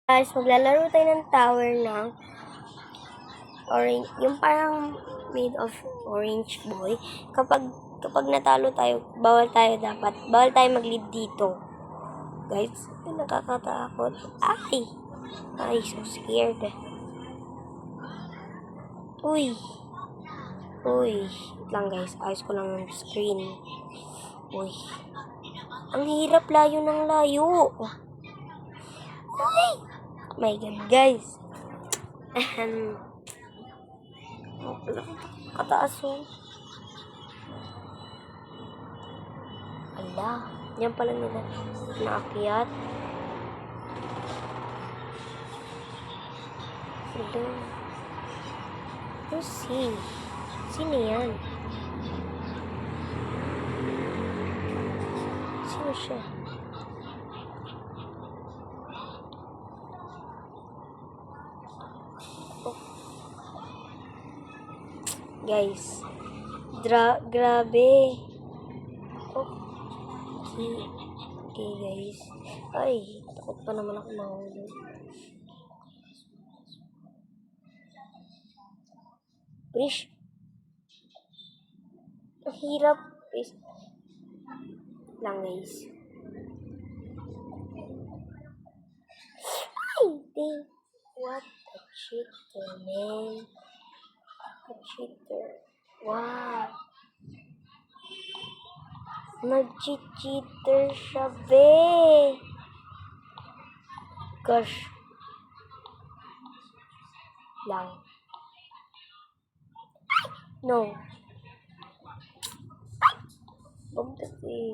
Guys, maglalaro tayo ng tower ng orange, yung parang made of orange boy. Kapag natalo tayo, bawal tayo mag-lead dito. Guys, nakakatakot. Ay, so scared. Uy, wait lang guys, ayos ko lang yung screen. Uy, ang hirap, layo ng layo. Uy, my god guys. Kataas oh. Ala, yan pala nila naakyat. Ala. Sino yan? Sino siya? Oh. Guys, grabe. Okay guys. Ay, takot pa naman ako mahulog. Brish. Ang hirap. Please. Lang guys. Ay, dang. What a cheater, man. A cheater. Wow. Nag-cheater siya, be. Gosh. Lang. No. Bagdat eh.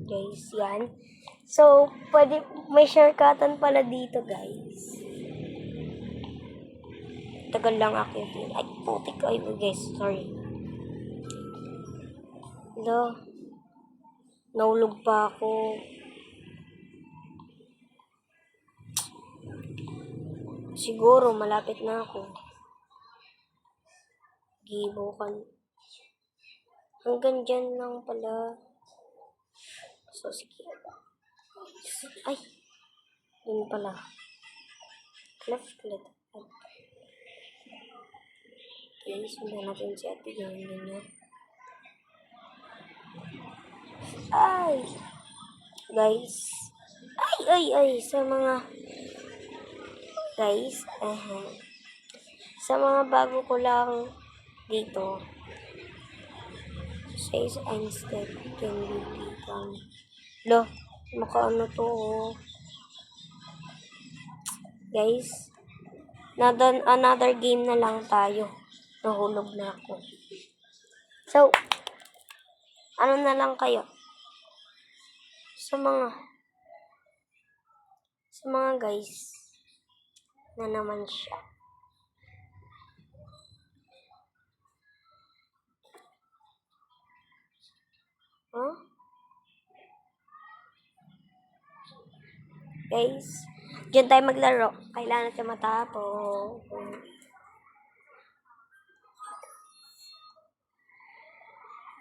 Guys, yan. So, may shortcutan pala dito, guys. Tagal lang akin. Ay, putik. Ay, guys, sorry. Hello. Naulog pa ako. Siguro, malapit na ako. Gibukan. Hanggang dyan lang pala. So, sige. Ay! Yun pala. Left. Okay, sundan natin si ate. Ganyan niya. Ay! Guys. Ay! Sa mga... Guys. Sa mga bago ko lang dito. Says Einstein can be become. Lo, makaano to oh. Guys, another game na lang tayo. Nahulog na ako. So, ano na lang kayo? Sa mga guys na naman siya. Huh? Guys, diyan tayo maglaro. Kailangan natin matapos.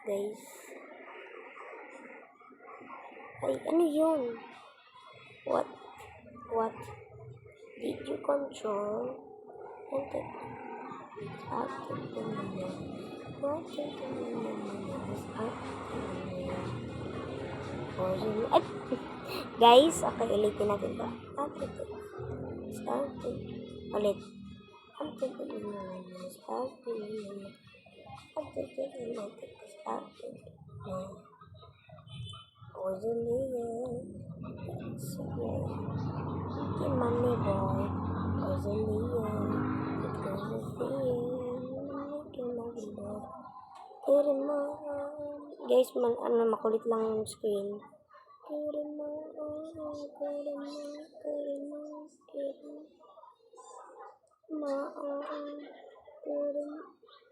Guys. Ay, ano yun? What did you control? Ay, guys, okay, ulitin natin ito. Ulit. Mommy boy, guys, makulit lang yung screen.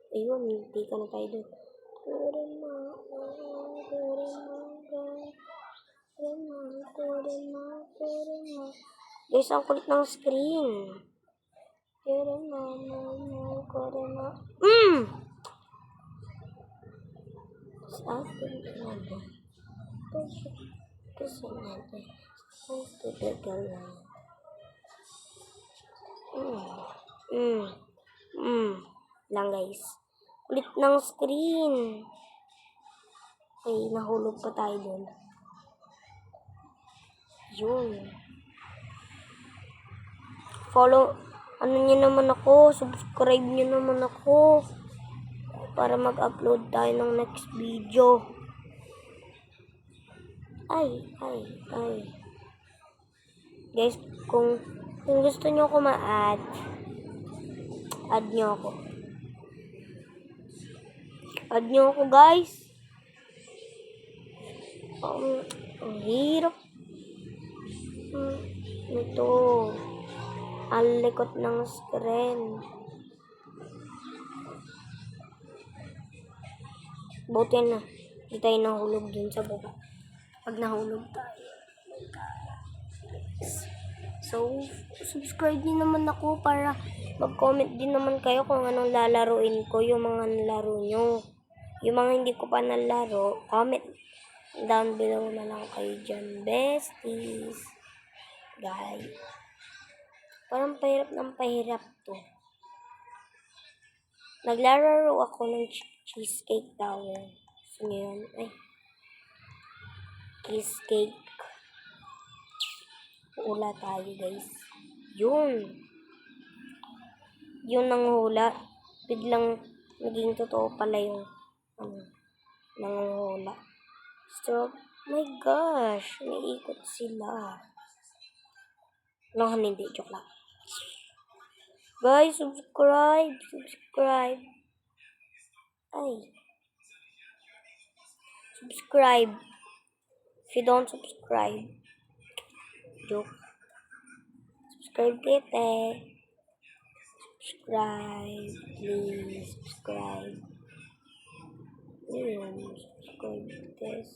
Ayun, hindi ka na tayo doon. Guys, ang kulit ng screen. Kasi natin. Tatagal na. Lang guys. Kulit ng screen. Okay, nahulog pa tayo dun. Yun. Follow, ano nyo naman ako, subscribe nyo naman ako. Para mag-upload tayo ng next video. Ay. Guys, kung gusto nyo ako ma-add, add nyo ako. Add nyo ako, guys. Ang hirap. Ito. Ang likot ng screen. Buti na. Hindi tayo nahulog dun sa baba. Pag nahulog tayo. So, subscribe din naman ako para mag-comment din naman kayo kung anong lalaruin ko, yung mga laro nyo. Yung mga hindi ko pa nalaro, comment down below na lang kayo dyan. Besties. Guys. Parang pahirap to. Naglalaro ako ng Cheesecake Tower. So, yun. Ay. Cheesecake. Hula tayo, guys. Yun ang hula. Biglang naging totoo pala yung nanguhula. So, my gosh, may ikot sila. No, hindi, joke lang. Guys, subscribe. Ay. Subscribe. If you don't subscribe, joke. Subscribe kita. Subscribe. Please, subscribe. Subscribe this.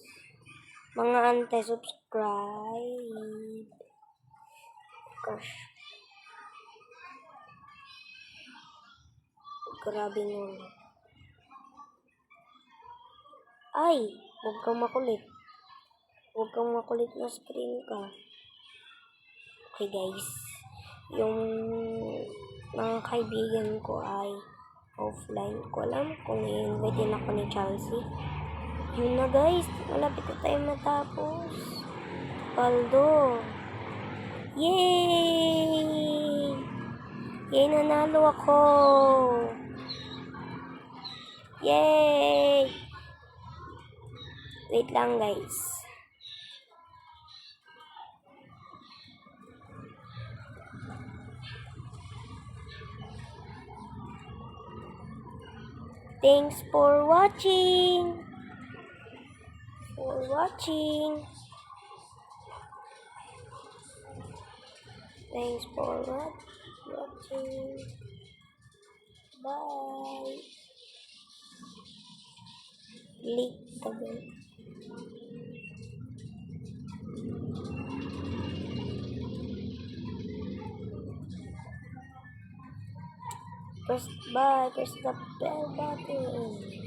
Mga ante, subscribe. Gosh. Grabe nyo. Ay, huwag kang makulit. Huwag kang makulit na screen ka. Okay guys, yung mga kaibigan ko ay offline. Ko alam kung i-invite din ako ni Chelsea. Yun na guys, malapit na tayo matapos. Paldo. Yay! Yay, nanalo ako. Yay! Wait lang guys. Thanks for watching. Thanks for watching. Bye. Click the bell. Press the bell button.